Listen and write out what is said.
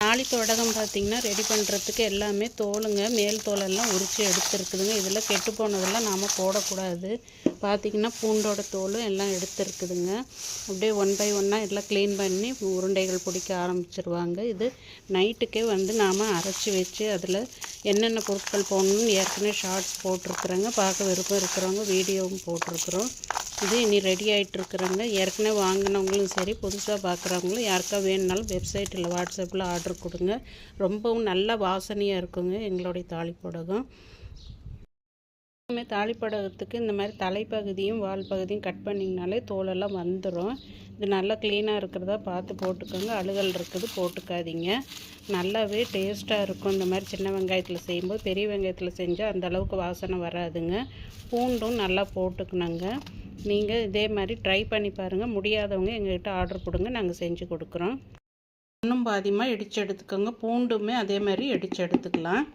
தாளிப்பு வடகம் பார்த்திங்கன்னா ரெடி பண்ணுறதுக்கு எல்லாமே தோலுங்க, மேல் தோலெல்லாம் உரித்து எடுத்துருக்குதுங்க. இதில் கெட்டு போனதெல்லாம் நாம் போடக்கூடாது. பார்த்திங்கன்னா பூண்டோட தோலும் எல்லாம் எடுத்துருக்குதுங்க. அப்படியே ஒன் பை ஒன்னாக எல்லாம் க்ளீன் பண்ணி உருண்டைகள் பிடிக்க ஆரம்பிச்சிருவாங்க. இது நைட்டுக்கே நாம் அரைச்சி வச்சு அதில் என்னென்ன பொருட்கள் போடணும்னு ஏற்கனவே ஷார்ட்ஸ் போட்டிருக்குறேங்க. பார்க்க விருப்பம் இருக்கிறவங்க வீடியோவும் போட்டிருக்குறோம். இது இனி ரெடி ஆகிட்டுருக்குறேங்க. ஏற்கனவே வாங்கினவங்களும் சரி, புதுசாக பார்க்குறவங்களும் யாருக்கா வேணுனாலும் வெப்சைட்டில் வாட்ஸ்அப்பில் ஆர்டர் கொடுங்க. ரொம்பவும் நல்ல வாசனையாக இருக்குங்க எங்களுடைய தாளிப்படகம். தாளிப்படகத்துக்கு இந்த மாதிரி தலைப்பகுதியும் வால் பகுதியும் கட் பண்ணிங்கனாலே தோலெல்லாம் வந்துடும். இது நல்லா க்ளீனாக இருக்கிறதா பார்த்து போட்டுக்கோங்க. அழுகல் இருக்குது போட்டுக்காதீங்க. நல்லாவே டேஸ்ட்டாக இருக்கும். இந்த மாதிரி சின்ன வெங்காயத்தில் செய்யும்போது, பெரிய வெங்காயத்தில் செஞ்சால் அந்தளவுக்கு வாசனை வராதுங்க. பூண்டும் நல்லா போட்டுக்கணுங்க. நீங்கள் இதே மாதிரி ட்ரை பண்ணி பாருங்கள். முடியாதவங்க எங்கள்கிட்ட ஆர்டர் கொடுங்க, நாங்கள் செஞ்சு கொடுக்குறோம். இன்னும் பாதியமாக இடித்து எடுத்துக்கோங்க. பூண்டுமே அதே மாதிரி இடித்து எடுத்துக்கலாம்.